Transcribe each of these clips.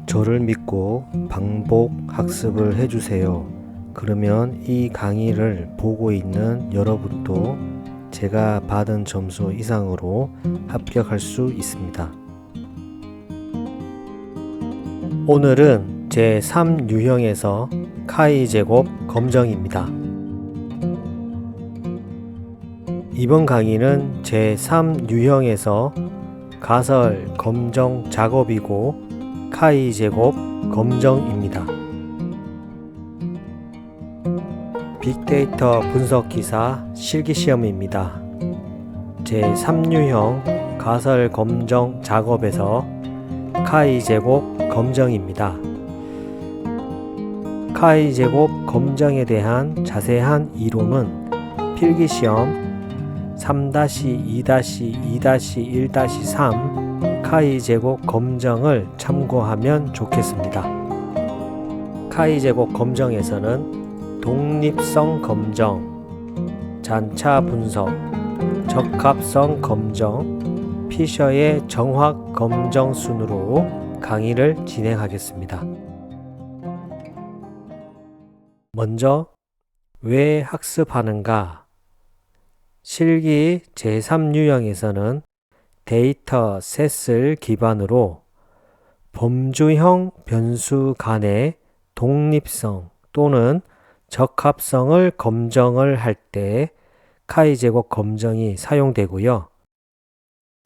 저를 믿고 반복 학습을 해주세요. 그러면 이 강의를 보고 있는 여러분도 제가 받은 점수 이상으로 합격할 수 있습니다. 오늘은 제3 유형에서 카이 제곱 검정입니다. 이번 강의는 제3 유형에서 가설 검정 작업이고 카이 제곱 검정입니다. 빅데이터 분석 기사 실기시험입니다. 제3유형 가설 검정 작업에서 카이 제곱 검정입니다. 카이 제곱 검정에 대한 자세한 이론은 필기시험 3-2-2-1-3 카이 제곱 검정을 참고하면 좋겠습니다. 카이 제곱 검정에서는 독립성 검정, 잔차 분석, 적합성 검정, 피셔의 정확 검정 순으로 강의를 진행하겠습니다. 먼저 왜 학습하는가? 실기 제3유형에서는 데이터 셋을 기반으로 범주형 변수 간의 독립성 또는 적합성을 검정을 할 때 카이 제곱 검정이 사용되고요.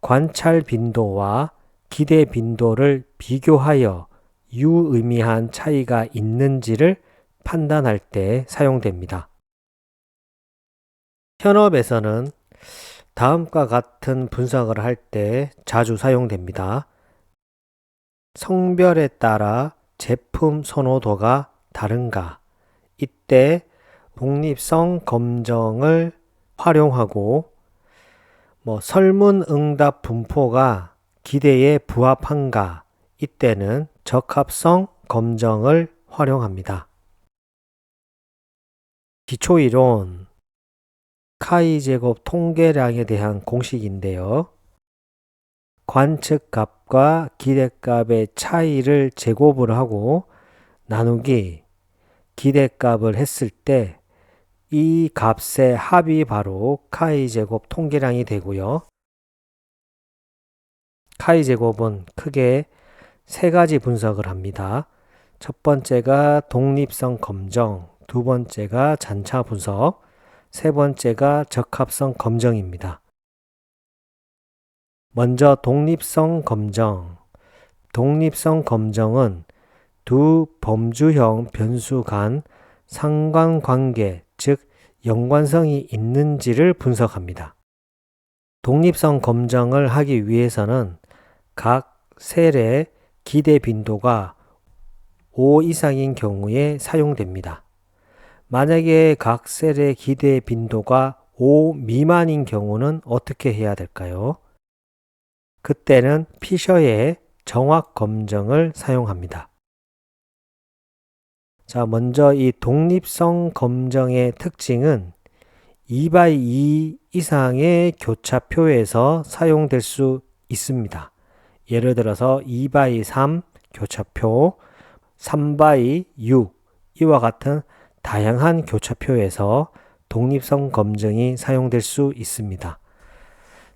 관찰 빈도와 기대 빈도를 비교하여 유의미한 차이가 있는지를 판단할 때 사용됩니다. 현업에서는 다음과 같은 분석을 할 때 자주 사용됩니다. 성별에 따라 제품 선호도가 다른가? 이때 독립성 검정을 활용하고 설문응답 분포가 기대에 부합한가? 이때는 적합성 검정을 활용합니다. 기초이론 카이 제곱 통계량에 대한 공식인데요. 관측값과 기대값의 차이를 제곱을 하고 나누기 기대값을 했을 때 이 값의 합이 바로 카이 제곱 통계량이 되고요. 카이 제곱은 크게 세 가지 분석을 합니다. 첫 번째가 독립성 검정, 두 번째가 잔차 분석, 세 번째가 적합성 검정입니다. 먼저 독립성 검정. 독립성 검정은 두 범주형 변수 간 상관관계, 즉 연관성이 있는지를 분석합니다. 독립성 검정을 하기 위해서는 각 셀의 기대 빈도가 5 이상인 경우에 사용됩니다. 만약에 각 셀의 기대 빈도가 5 미만인 경우는 어떻게 해야 될까요? 그때는 피셔의 정확 검정을 사용합니다. 자, 먼저 이 독립성 검정의 특징은 2x2 이상의 교차표에서 사용될 수 있습니다. 예를 들어서 2x3 교차표, 3x6 이와 같은 다양한 교차표에서 독립성 검증이 사용될 수 있습니다.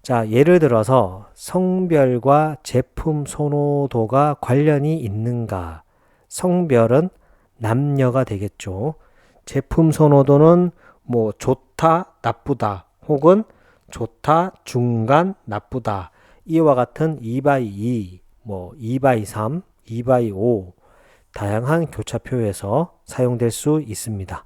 자, 예를 들어서 성별과 제품 선호도가 관련이 있는가? 성별은 남녀가 되겠죠. 제품 선호도는 좋다, 나쁘다, 혹은 좋다, 중간, 나쁘다. 이와 같은 2x2, 2x3, 2x5 다양한 교차표에서 사용될 수 있습니다.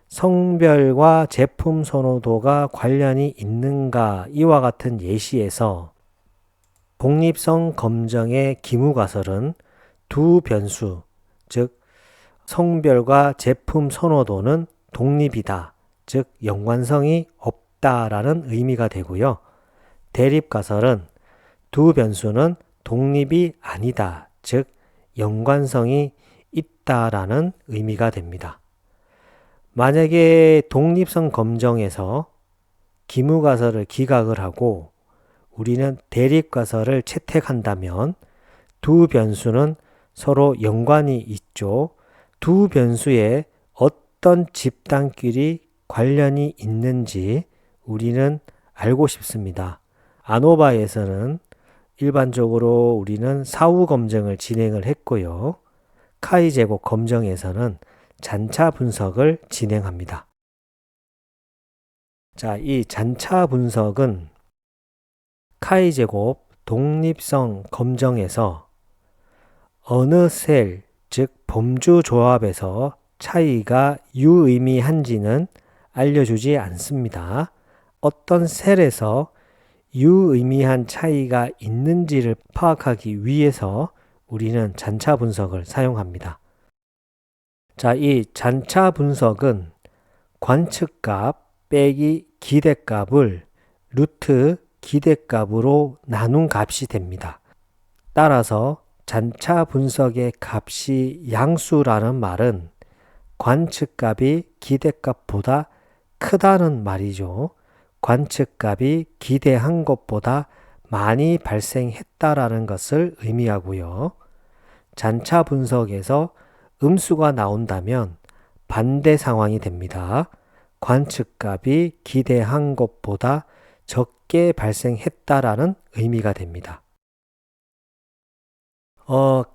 성별과 제품 선호도가 관련이 있는가? 이와 같은 예시에서 독립성 검정의 기무가설은 두 변수, 즉 성별과 제품 선호도는 독립이다, 즉 연관성이 없다라는 의미가 되고요. 대립가설은 두 변수는 독립이 아니다, 즉 연관성이 있다라는 의미가 됩니다. 만약에 독립성 검정에서 기무가설을 기각을 하고 우리는 대립가설을 채택한다면 두 변수는 서로 연관이 있죠. 두 변수에 어떤 집단끼리 관련이 있는지 우리는 알고 싶습니다. 아노바에서는 일반적으로 우리는 사후 검증을 진행을 했고요. 카이 제곱 검정에서는 잔차 분석을 진행합니다. 자, 이 잔차 분석은 카이 제곱 독립성 검정에서 어느 셀, 즉 범주 조합에서 차이가 유의미한지는 알려주지 않습니다. 어떤 셀에서 유의미한 차이가 있는지를 파악하기 위해서 우리는 잔차 분석을 사용합니다. 자, 이 잔차 분석은 관측값 빼기 기대값을 루트 기대값으로 나눈 값이 됩니다. 따라서 잔차 분석의 값이 양수라는 말은 관측값이 기대값보다 크다는 말이죠. 관측값이 기대한 것보다 많이 발생했다라는 것을 의미하고요. 잔차 분석에서 음수가 나온다면 반대 상황이 됩니다. 관측값이 기대한 것보다 적게 발생했다라는 의미가 됩니다.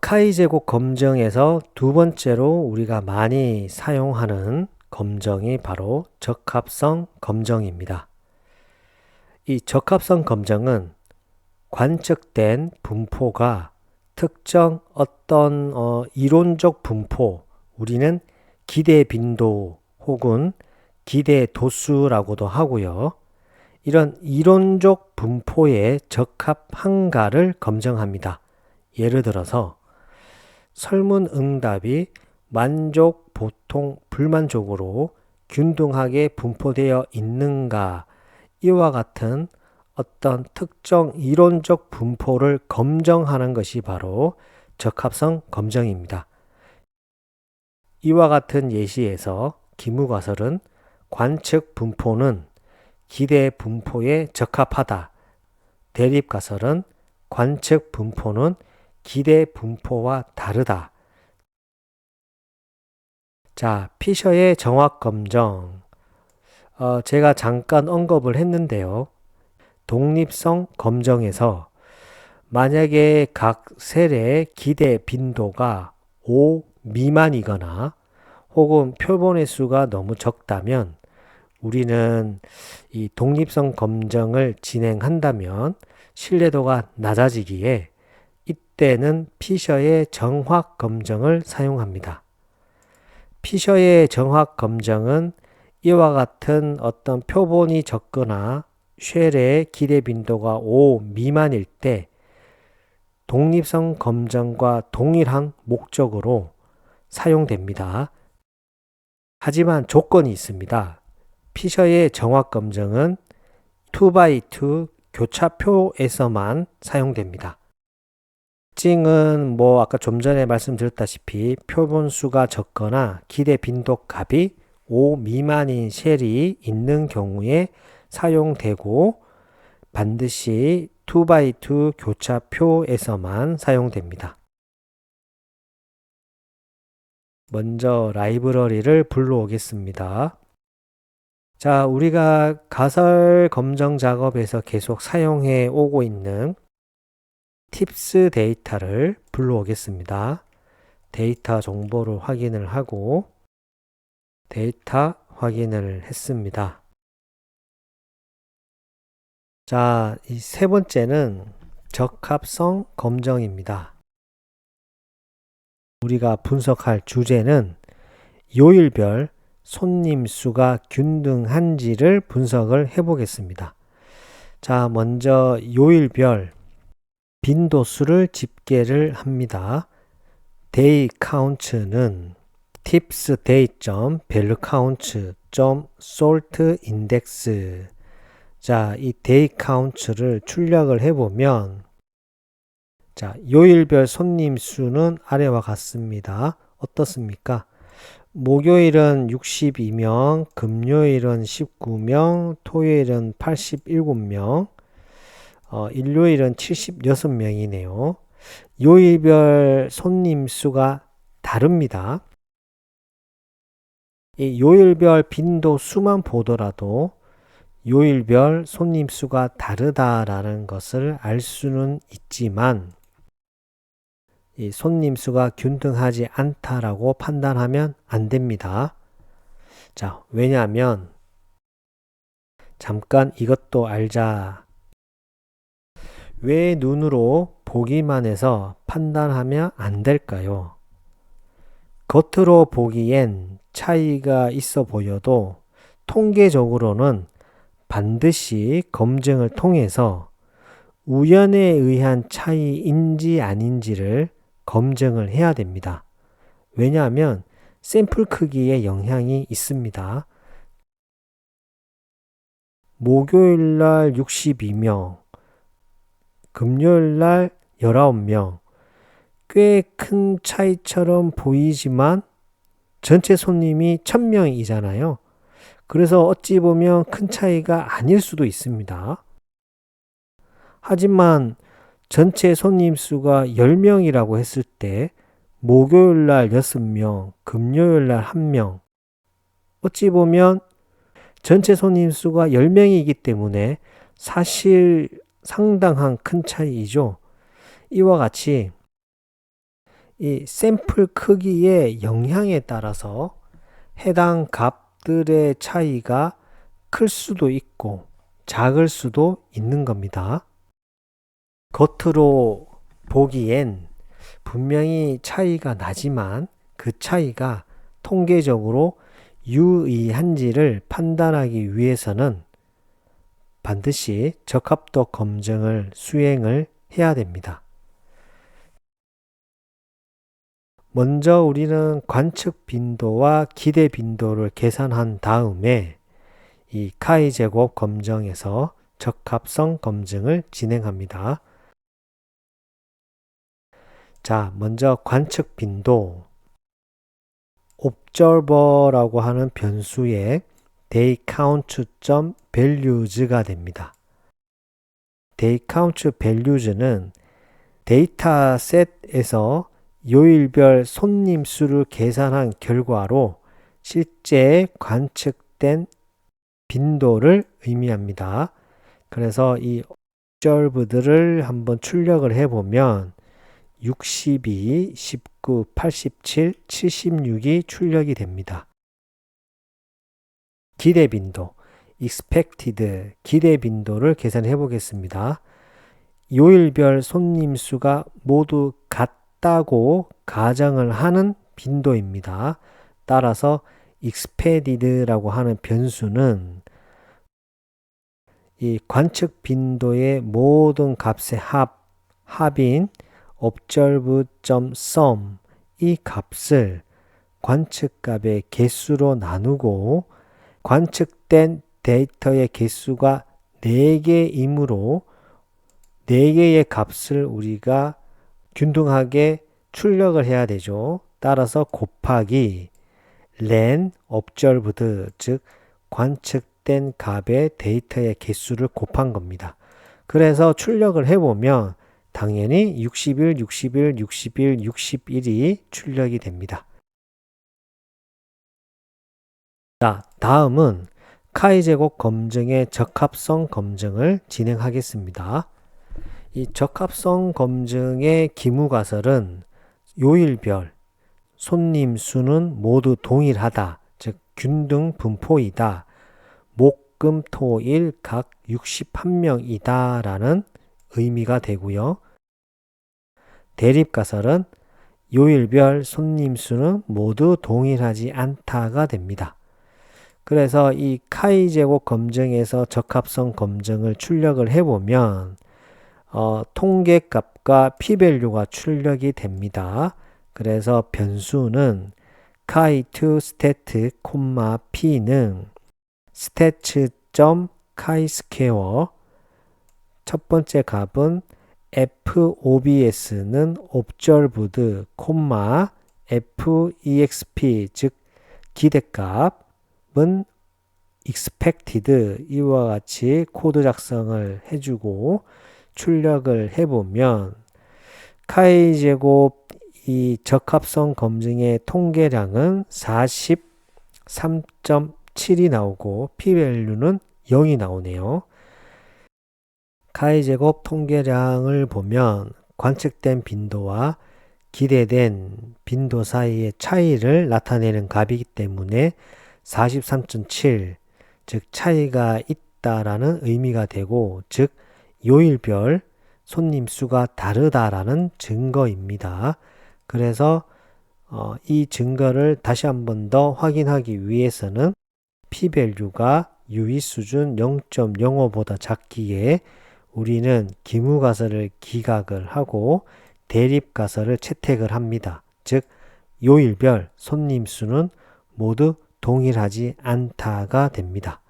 카이 제곱 검정에서 두 번째로 우리가 많이 사용하는 검정이 바로 적합성 검정입니다. 이 적합성 검정은 관측된 분포가 특정 어떤 이론적 분포, 우리는 기대 빈도 혹은 기대 도수라고도 하고요. 이런 이론적 분포에 적합한가를 검증합니다. 예를 들어서 설문 응답이 만족, 보통, 불만족으로 균등하게 분포되어 있는가, 이와 같은 어떤 특정 이론적 분포를 검증하는 것이 바로 적합성 검증입니다. 이와 같은 예시에서 기무가설은 관측 분포는 기대 분포에 적합하다. 대립가설은 관측 분포는 기대 분포와 다르다. 자, 피셔의 정확 검정. 제가 잠깐 언급을 했는데요. 독립성 검정에서 만약에 각 셀의 기대 빈도가 5 미만이거나 혹은 표본의 수가 너무 적다면 우리는 이 독립성 검정을 진행한다면 신뢰도가 낮아지기에 이때는 피셔의 정확 검정을 사용합니다. 피셔의 정확 검정은 이와 같은 어떤 표본이 적거나 쉘의 기대 빈도가 5 미만일 때 독립성 검정과 동일한 목적으로 사용됩니다. 하지만 조건이 있습니다. 피셔의 정확 검정은 2x2 교차표에서만 사용됩니다. 특징은 아까 좀 전에 말씀드렸다시피 표본 수가 적거나 기대 빈도 값이 5 미만인 쉘이 있는 경우에 사용되고 반드시 2x2 교차표에서만 사용됩니다. 먼저 라이브러리를 불러오겠습니다. 자, 우리가 가설 검정 작업에서 계속 사용해 오고 있는 팁스 데이터를 불러오겠습니다. 데이터 정보를 확인을 하고 데이터 확인을 했습니다. 자, 이 세 번째는 적합성 검정입니다. 우리가 분석할 주제는 요일별 손님 수가 균등한지를 분석을 해보겠습니다. 자, 먼저 요일별 빈도수를 집계를 합니다. day count는 tips day.valueCount.sort index. 자, 이 day count를 출력을 해보면 자, 요일별 손님 수는 아래와 같습니다. 어떻습니까? 목요일은 62명, 금요일은 19명, 토요일은 87명, 일요일은 76명이네요. 요일별 손님 수가 다릅니다. 이 요일별 빈도 수만 보더라도 요일별 손님 수가 다르다라는 것을 알 수는 있지만 이 손님 수가 균등하지 않다라고 판단하면 안 됩니다. 자, 왜냐하면 잠깐 이것도 알자. 왜 눈으로 보기만 해서 판단하면 안 될까요? 겉으로 보기엔 차이가 있어 보여도 통계적으로는 반드시 검증을 통해서 우연에 의한 차이인지 아닌지를 검증을 해야 됩니다. 왜냐하면 샘플 크기에 영향이 있습니다. 목요일날 62명, 금요일날 19명, 꽤 큰 차이처럼 보이지만 전체 손님이 1000명이잖아요. 그래서 어찌 보면 큰 차이가 아닐 수도 있습니다. 하지만 전체 손님 수가 10명이라고 했을 때 목요일날 6명, 금요일날 1명, 어찌 보면 전체 손님 수가 10명이기 때문에 사실 상당한 큰 차이이죠. 이와 같이 이 샘플 크기의 영향에 따라서 해당 값들의 차이가 클 수도 있고 작을 수도 있는 겁니다. 겉으로 보기엔 분명히 차이가 나지만 그 차이가 통계적으로 유의한지를 판단하기 위해서는 반드시 적합도 검증을 수행을 해야 됩니다. 먼저 우리는 관측 빈도와 기대 빈도를 계산한 다음에 이 카이 제곱 검정에서 적합성 검증을 진행합니다. 자, 먼저 관측 빈도. observer라고 하는 변수의 dayCount.values가 됩니다. dayCount.values는 데이터셋에서 요일별 손님 수를 계산한 결과로 실제 관측된 빈도를 의미합니다. 그래서 이 observed를 한번 출력을 해보면 62, 19, 87, 76이 출력이 됩니다. 기대 빈도, expected 기대 빈도를 계산해 보겠습니다. 요일별 손님 수가 모두 같다고 가정을 하는 빈도입니다. 따라서 expected라고 하는 변수는 이 관측 빈도의 모든 값의 합인 observed.sum 이 값을 관측값의 개수로 나누고 관측된 데이터의 개수가 4개이므로 4개의 값을 우리가 균등하게 출력을 해야 되죠. 따라서 곱하기 len observed 즉 관측된 값의 데이터의 개수를 곱한 겁니다. 그래서 출력을 해보면 당연히 61, 61, 61, 61이 출력이 됩니다. 자, 다음은 카이 제곱 검증의 적합성 검증을 진행하겠습니다. 이 적합성 검증의 기무가설은 요일별 손님 수는 모두 동일하다, 즉 균등 분포이다, 목, 금, 토, 일 각 61명이다 라는 의미가 되고요. 대립가설은 요일별 손님 수는 모두 동일하지 않다가 됩니다. 그래서 이 카이 제곱 검증에서 적합성 검증을 출력을 해보면 통계값과 p-밸류가 출력이 됩니다. 그래서 변수는 chi2 stat, p는 stats.chi2 첫 번째 값은 FOBS는 observed, FEXP 즉 기대값은 expected 이와 같이 코드 작성을 해주고 출력을 해보면 카이 제곱 이 적합성 검증의 통계량은 43.7이 나오고 p-밸류는 0이 나오네요. 카이 제곱 통계량을 보면 관측된 빈도와 기대된 빈도 사이의 차이를 나타내는 값이기 때문에 43.7, 즉 차이가 있다라는 의미가 되고, 즉 요일별 손님 수가 다르다라는 증거입니다. 그래서 이 증거를 다시 한 번 더 확인하기 위해서는 p-밸류가 유의 수준 0.05보다 작기에 우리는 기무가설을 기각을 하고 대립가설을 채택을 합니다. 즉 요일별 손님 수는 모두 동일하지 않다가 됩니다.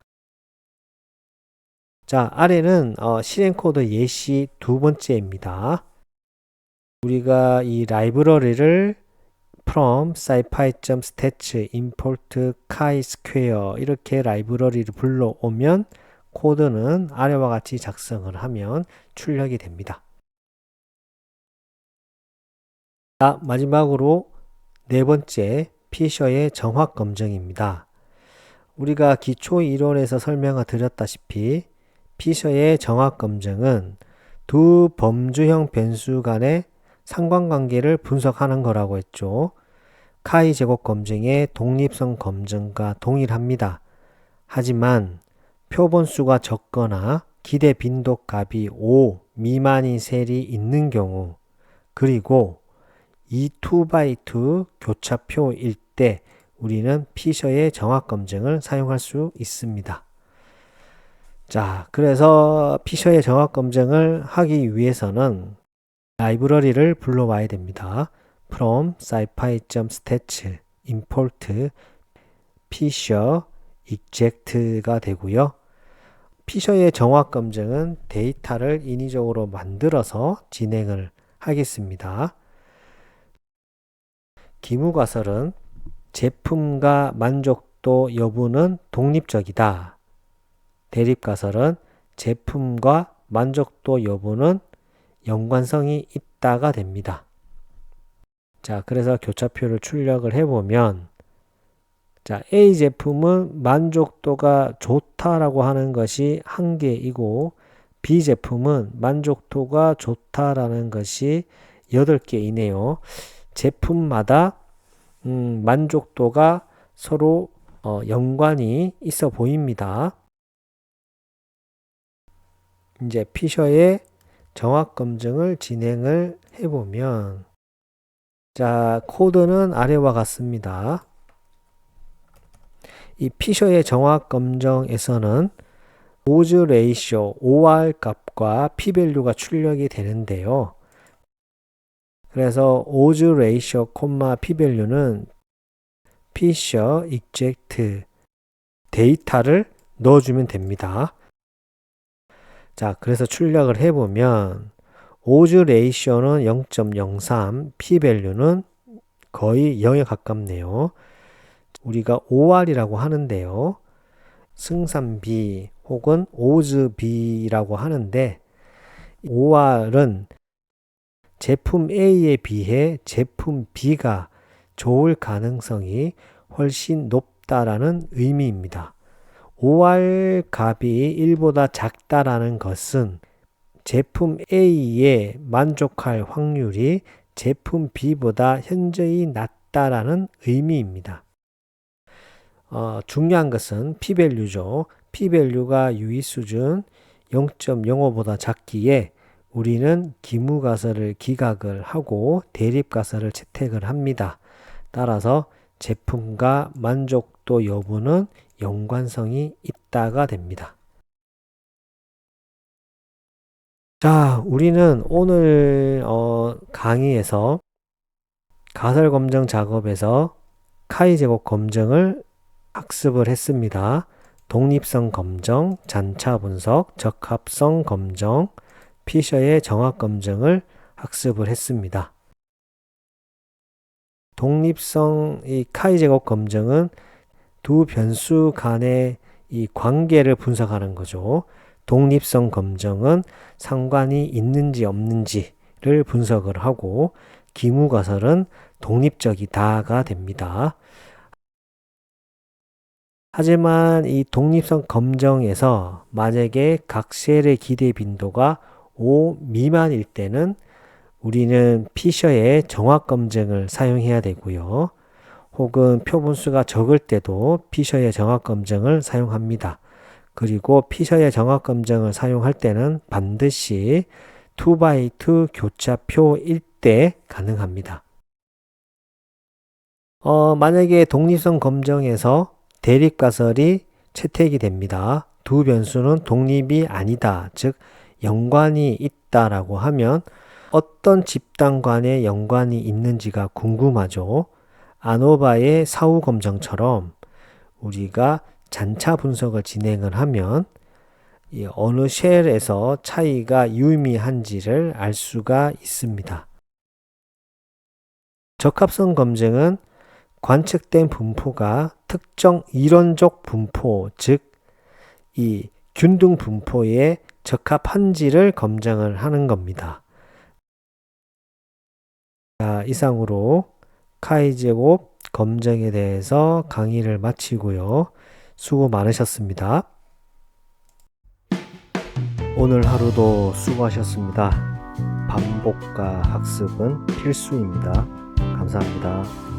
자, 아래는 실행 코드 예시 두 번째입니다. 우리가 이 라이브러리를 from scipy.stats import chi-square 이렇게 라이브러리를 불러오면 코드는 아래와 같이 작성을 하면 출력이 됩니다. 자, 마지막으로 네 번째 피셔의 정확 검증입니다. 우리가 기초 이론에서 설명을 드렸다시피 피셔의 정확 검증은 두 범주형 변수 간의 상관관계를 분석하는 거라고 했죠. 카이 제곱 검증의 독립성 검증과 동일합니다. 하지만 표본수가 적거나 기대 빈도 값이 5 미만인 셀이 있는 경우, 그리고 2x2 교차표일 때 우리는 피셔의 정확 검증을 사용할 수 있습니다. 자, 그래서 피셔의 정확 검증을 하기 위해서는 라이브러리를 불러와야 됩니다. from scipy.stats import fisher exact가 되고요. 피셔의 정확 검증은 데이터를 인위적으로 만들어서 진행을 하겠습니다. 기무가설은 제품과 만족도 여부는 독립적이다. 대립가설은 제품과 만족도 여부는 연관성이 있다가 됩니다. 자, 그래서 교차표를 출력을 해보면, 자, A 제품은 만족도가 좋다라고 하는 것이 한 개이고, B 제품은 만족도가 좋다라는 것이 8개이네요. 제품마다 만족도가 서로 연관이 있어 보입니다. 이제 피셔의 정확 검증을 진행을 해보면, 자, 코드는 아래와 같습니다. 이 피셔의 정확 검정에서는 오즈 레이쇼 OR 값과 p-밸류가 출력이 되는데요. 그래서 오즈 레이쇼 p-밸류는 피셔 익젝트 데이터를 넣어주면 됩니다. 자, 그래서 출력을 해보면 오즈 레이쇼는 0.03, p-밸류는 거의 0에 가깝네요. 우리가 OR이라고 하는데요. 승산비 혹은 오즈비라고 하는데, OR은 제품 A에 비해 제품 B가 좋을 가능성이 훨씬 높다라는 의미입니다. OR 값이 1보다 작다라는 것은 제품 A에 만족할 확률이 제품 B보다 현저히 낮다라는 의미입니다. 중요한 것은 p-밸류죠. p-밸류가 유의 수준 0.05보다 작기에 우리는 기무가설을 기각을 하고 대립가설을 채택을 합니다. 따라서 제품과 만족도 여부는 연관성이 있다가 됩니다. 자, 우리는 오늘 강의에서 가설 검증 작업에서 카이 제곱 검증을 학습을 했습니다. 독립성 검증, 잔차 분석, 적합성 검증, 피셔의 정확 검증을 학습을 했습니다. 독립성 이 카이 제곱 검증은 두 변수 간의 이 관계를 분석하는 거죠. 독립성 검증은 상관이 있는지 없는지를 가설을 분석을 하고 기무 가설은 독립적이다가 됩니다. 하지만 이 독립성 검정에서 만약에 각 셀의 기대 빈도가 5 미만일 때는 우리는 피셔의 정확 검증을 사용해야 되고요. 혹은 표분수가 적을 때도 피셔의 정확 검증을 사용합니다. 그리고 피셔의 정확 검증을 사용할 때는 반드시 2x2 교차표일 때 가능합니다. 만약에 독립성 검정에서 대립가설이 채택이 됩니다. 두 변수는 독립이 아니다, 즉 연관이 있다라고 하면 어떤 집단 간의 연관이 있는지가 궁금하죠. 아노바의 사후 검정처럼 우리가 잔차 분석을 진행을 하면 어느 쉘에서 차이가 유의미한지를 알 수가 있습니다. 적합성 검증은 관측된 분포가 특정 이론적 분포, 즉 이 균등 분포에 적합한지를 검증을 하는 겁니다. 자, 이상으로 카이제곱 검증에 대해서 강의를 마치고요. 수고 많으셨습니다. 오늘 하루도 수고하셨습니다. 반복과 학습은 필수입니다. 감사합니다.